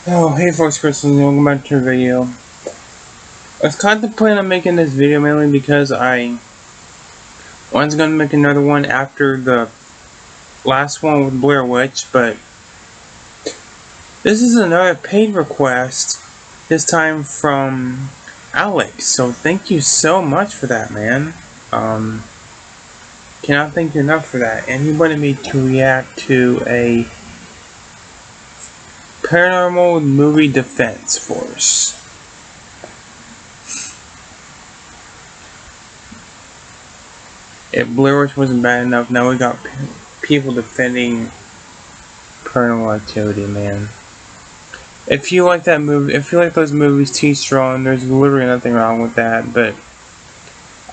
Oh, hey folks, Chris, and welcome back to the video. I was contemplating on making this video mainly because I was going to make another one after the last one with Blair Witch, but this is another paid request, this time from Alex, so thank you so much for that, man. Cannot thank you enough for that, and he wanted me to react to a paranormal movie defense force. If Blair Witch wasn't bad enough, now we got people defending Paranormal Activity, man. If you like that movie, if you like those movies too strong, there's literally nothing wrong with that, but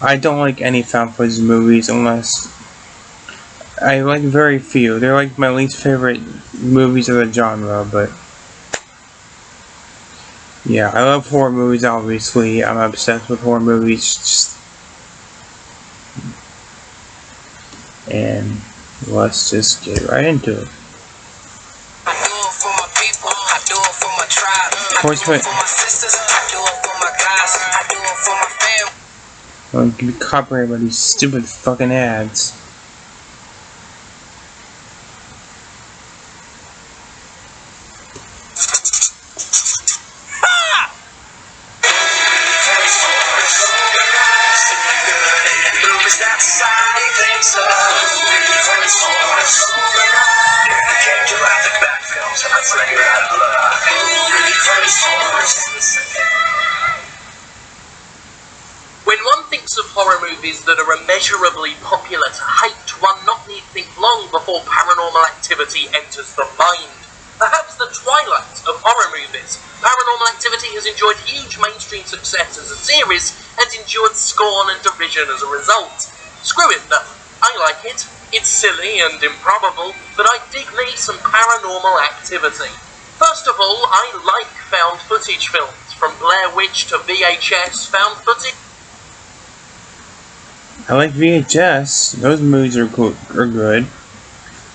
I don't like any found footage movies unless I like very few. They're like my least favorite movies of the genre, but yeah, I love horror movies, obviously. I'm obsessed with horror movies. And let's just get right into it. I do it for my people, I do it for my tribe, I do it for my sisters, I do it for my guys, I do it for my family. Don't get copyrighted by these stupid fucking ads. When one thinks of horror movies that are immeasurably popular to hate, one not need think long before Paranormal Activity enters the mind. Perhaps the twilight of horror movies, Paranormal Activity has enjoyed huge mainstream success as a series and endured scorn and derision as a result. Screw it though, I like it. It's silly and improbable, but I dig me some Paranormal Activity. First of all, I like found footage films, from Blair Witch to VHS found footage. I like VHS. Those movies are good.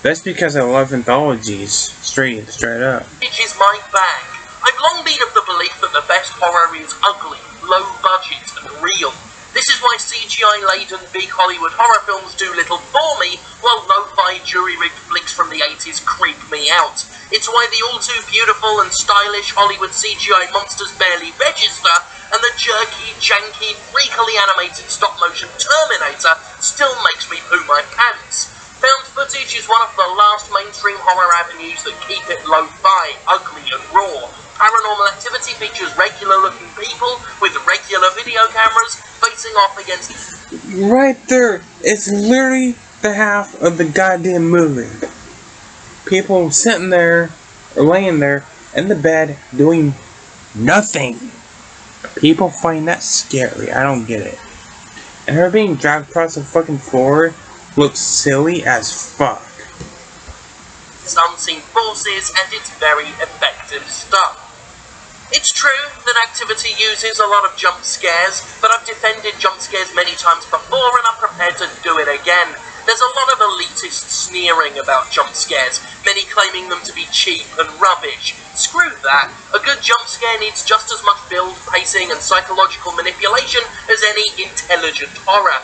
That's because I love anthologies. Straight up. Which is my bag. I've long been of the belief that the best horror is ugly, low budget, and real. This is why CGI-laden big Hollywood horror films do little for me, while lo-fi jury-rigged flicks from the 80s creep me out. It's why the all-too-beautiful and stylish Hollywood CGI monsters barely register, and the jerky, janky, freakily animated stop-motion Terminator still makes me poo my pants. Found footage is one of the last mainstream horror avenues that keep it lo-fi, ugly and raw. Paranormal Activity features regular-looking people with regular video cameras facing off against... Right there! It's literally the half of the goddamn movie. People sitting there, or laying there, in the bed, doing nothing. People find that scary. I don't get it. And her being dragged across the fucking floor looks silly as fuck. Unseen forces, and it's very effective stuff. It's true that Activity uses a lot of jump scares, but I've defended jump scares many times before and I'm prepared to do it again. There's a lot of elitist sneering about jump scares, many claiming them to be cheap and rubbish. Screw that. A good jump scare needs just as much build, pacing and psychological manipulation as any intelligent horror.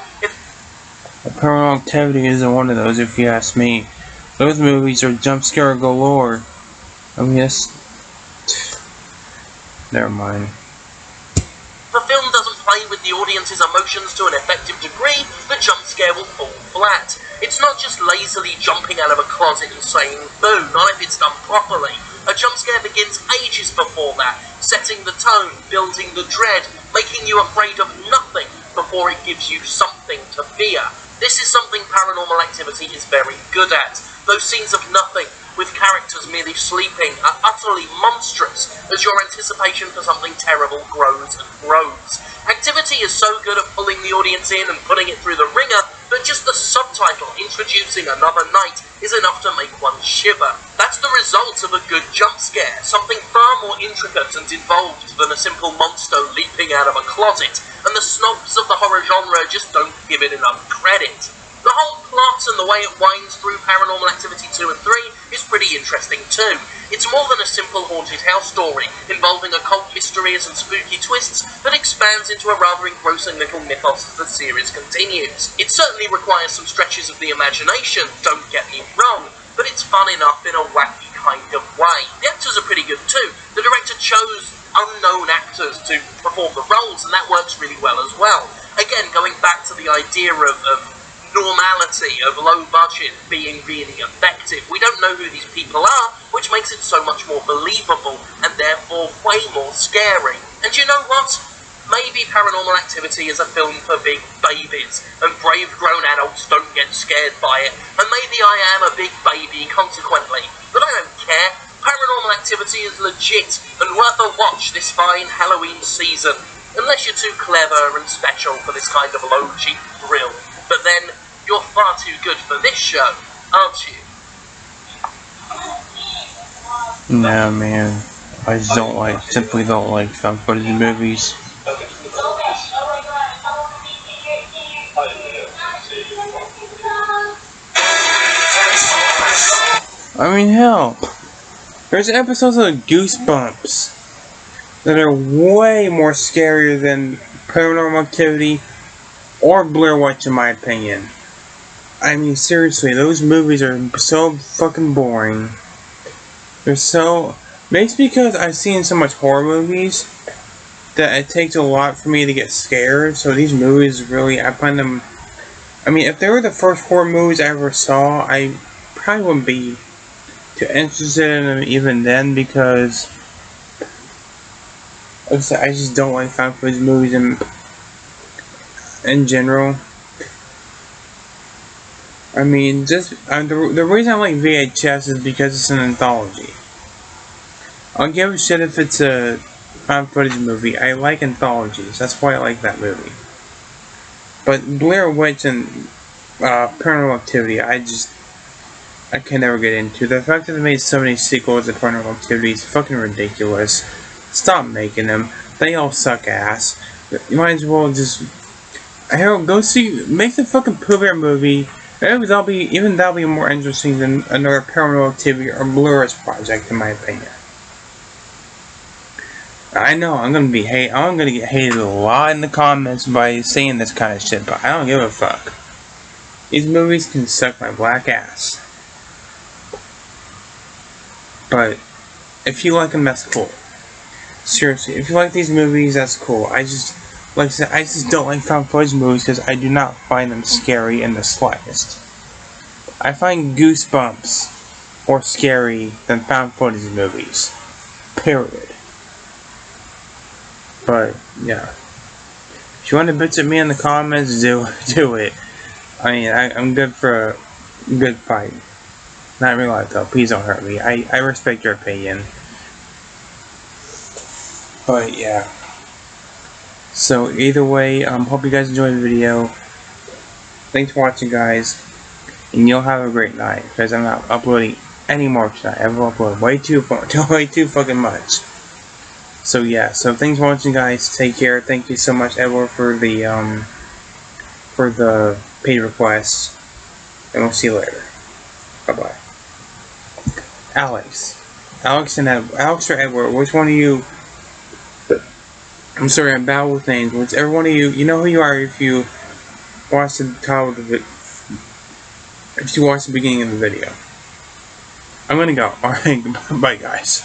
Paranormal Activity isn't one of those, if you ask me. Those movies are jump scare galore. I mean, never mind. If the film doesn't play with the audience's emotions to an effective degree, the jump scare will fall flat. It's not just lazily jumping out of a closet and saying boo, not if it's done properly. A jump scare begins ages before that, setting the tone, building the dread, making you afraid of nothing before it gives you something to fear. This is something Paranormal Activity is very good at. Those scenes of nothing, with characters merely sleeping, are utterly monstrous, as your anticipation for something terrible grows and grows. Activity is so good at pulling the audience in and putting it through the ringer that just the subtitle introducing another night is enough to make one shiver. That's the result of a good jump scare, something far more intricate and involved than a simple monster leaping out of a closet, and the snobs of the horror genre just don't give it enough credit. The whole plot and the way it winds through Paranormal Activity 2 and 3 is pretty interesting too. It's more than a simple haunted house story, involving occult mysteries and spooky twists that expands into a rather engrossing little mythos as the series continues. It certainly requires some stretches of the imagination, don't get me wrong, but it's fun enough in a wacky kind of way. The actors are pretty good too. The director chose unknown actors to perform the roles, and that works really well as well. Again, going back to the idea of normality, of low budget being really effective. We don't know who these people are, which makes it so much more believable and therefore way more scary. And you know what? Maybe Paranormal Activity is a film for big babies, and brave grown adults don't get scared by it, and maybe I am a big baby consequently, but I don't care. Paranormal Activity is legit and worth a watch this fine Halloween season, unless you're too clever and special for this kind of low cheap thrill. But then, you're far too good for this show, aren't you? No, man. I just simply don't like found footage movies. I mean, hell. There's episodes of Goosebumps that are way more scarier than Paranormal Activity or Blair Witch, in my opinion. I mean, seriously, those movies are so fucking boring. They're so... Maybe it's because I've seen so much horror movies that it takes a lot for me to get scared, so these movies really, I find them... I mean, if they were the first horror movies I ever saw, I probably wouldn't be too interested in them even then, because... Like I said, I just don't like found footage movies in general. I mean, just the reason I like VHS is because it's an anthology. I'll give a shit if it's a found footage movie. I like anthologies. That's why I like that movie. But Blair Witch and Paranormal Activity, I can never get into. The fact that they made so many sequels to Paranormal Activity is fucking ridiculous. Stop making them. They all suck ass. You might as well just... Hell, go see... Make the fucking Pooh Bear movie. That'll be more interesting than another Paranormal Activity or Blue Earth project, in my opinion. I know I'm gonna get hated a lot in the comments by saying this kind of shit, but I don't give a fuck. These movies can suck my black ass. But if you like them, that's cool. Seriously, if you like these movies, that's cool. Like I said, I just don't like found footage movies because I do not find them scary in the slightest. I find Goosebumps more scary than found footage movies. Period. But, yeah. If you want to bitch at me in the comments, do it. I mean, I'm good for a good fight. Not in real life, though. Please don't hurt me. I respect your opinion. But, yeah. So, either way, hope you guys enjoyed the video. Thanks for watching, guys. And you'll have a great night. Because I'm not uploading any more tonight. I've uploaded way too fucking much. So yeah, so thanks for watching, guys. Take care. Thank you so much, Edward, for the paid request. And we'll see you later. Bye bye. Alex or Edward, which one of you? I'm sorry, I'm bad with names. Whichever one of you, you know who you are if you watch the title of the video. If you watch the beginning of the video. I'm gonna go. Alright, bye guys.